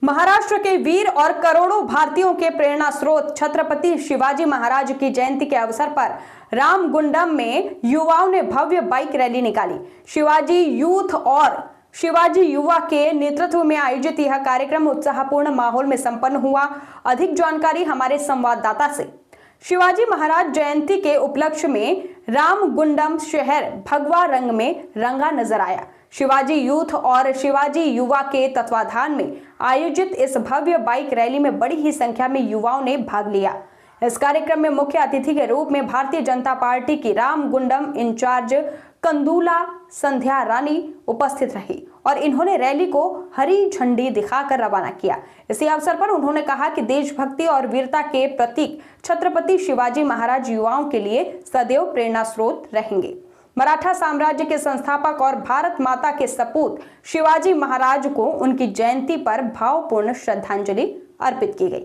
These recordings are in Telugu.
महाराष्ट्र के वीर और करोड़ों भारतीयों के प्रेरणा स्रोत छत्रपति शिवाजी महाराज की जयंती के अवसर पर रामगुंडम में युवाओं ने भव्य बाइक रैली निकाली। शिवाजी यूथ और शिवाजी युवा के नेतृत्व में आयोजित यह कार्यक्रम उत्साहपूर्ण माहौल में संपन्न हुआ। अधिक जानकारी हमारे संवाददाता से। शिवाजी महाराज जयंती के उपलक्ष्य में रामगुंडम शहर भगवा रंग में रंगा नजर आया। शिवाजी यूथ और शिवाजी युवा के तत्वाधान में आयोजित इस भव्य बाइक रैली में बड़ी ही संख्या में युवाओं ने भाग लिया। इस कार्यक्रम में मुख्य अतिथि के रूप में भारतीय जनता पार्टी की रामगुंडम इंचार्ज कंदुला संध्या रानी उपस्थित रही और इन्होंने रैली को हरी झंडी दिखाकर रवाना किया। इसी अवसर पर उन्होंने कहा कि देशभक्ति और वीरता के प्रतीक छत्रपति शिवाजी महाराज युवाओं के लिए सदैव प्रेरणा स्रोत रहेंगे। मराठा साम्राज्य के संस्थापक और भारत माता के सपूत शिवाजी महाराज को उनकी जयंती पर भावपूर्ण श्रद्धांजलि अर्पित की गई।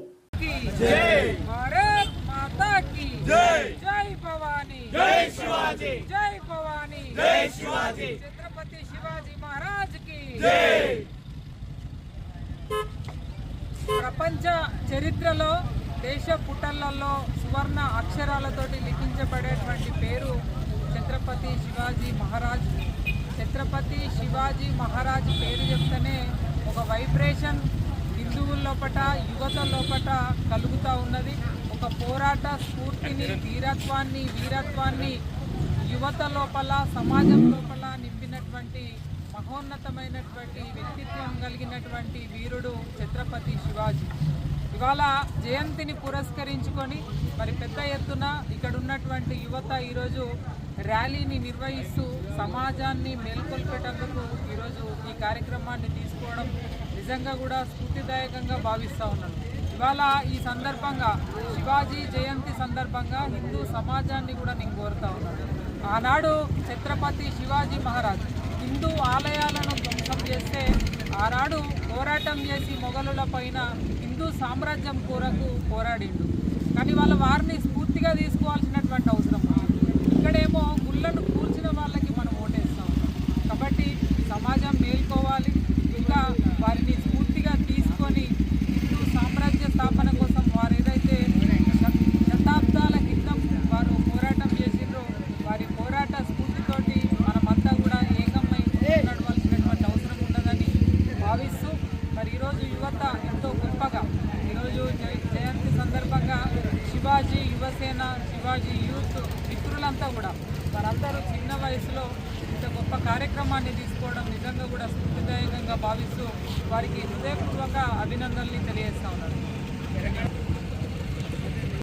भारत माता की जय, जय भवानी, जय शिवाजी, जय भवानी, जय शिवाजी, छत्रपति शिवाजी महाराज की जय। ప్రపంచ చరిత్రలో దేశ పుటలలో సువర్ణ అక్షరాలతోటి లిఖించబడేటువంటి పేరు ఛత్రపతి శివాజీ మహారాజ్। ఛత్రపతి శివాజీ మహారాజ్ పేరు చెప్తేనే ఒక వైబ్రేషన్ హిందువుల లోపట యువత లోపట కలుగుతూ ఉన్నది। ఒక పోరాట స్ఫూర్తిని వీరత్వాన్ని యువత లోపల సమాజం లోపల నింపినటువంటి మహోన్నతమైనటువంటి వ్యక్తిత్వం కలిగినటువంటి వీరుడు ఛత్రపతి శివాజీ। ఇవాళ జయంతిని పురస్కరించుకొని మరి పెద్ద ఎత్తున ఇక్కడ ఉన్నటువంటి యువత ఈరోజు ర్యాలీని నిర్వహిస్తూ సమాజాన్ని మేల్కొల్పేటందుకు ఈరోజు ఈ కార్యక్రమాన్ని తీసుకోవడం నిజంగా కూడా స్ఫూర్తిదాయకంగా భావిస్తూ ఉన్నాను। ఇవాళ ఈ సందర్భంగా శివాజీ జయంతి సందర్భంగా హిందూ సమాజాన్ని కూడా నేను కోరుతా ఉన్నాను। ఆనాడు ఛత్రపతి శివాజీ మహారాజ్ హిందూ ఆలయాలను ధ్వంసం చేస్తే ఆనాడు పోరాటం చేసి మొఘలుల పైన హిందూ సామ్రాజ్యం కొరకు పోరాడిండు। కానీ వాళ్ళ వారిని స్ఫూర్తిగా తీసుకోవాల్సినటువంటి అవసరం ఇక్కడేమో గుళ్ళను కూల్చిన వాళ్ళకి మనం ఓటేస్తాం। కాబట్టి సమాజం మేల్కోవాలి, ఇంకా వారిని స్ఫూర్తిగా తీసుకొని హిందూ సామ్రాజ్య స్థాపన కోసం వారు ఏదైతే శతాబ్దాల క్రితం వారు పోరాటం చేసిండ్రో వారి పోరాట స్ఫూర్తితోటి మనమంతా కూడా ఏకమై నడవాల్సినటువంటి అవసరం ఉన్నదని భావిస్తూ మరి ఈరోజు యువత ఎంతో గొప్పగా ఈరోజు జయంతి సందర్భంగా శివాజీ యువసేన శివాజీ యూత్ మిత్రులంతా కూడా వారందరూ చిన్న వయసులో ఇంత గొప్ప కార్యక్రమాన్ని తీసుకోవడం నిజంగా కూడా స్ఫూర్తిదాయకంగా భావిస్తూ వారికి హృదయపూర్వక అభినందనలు తెలియజేస్తా ఉన్నారు।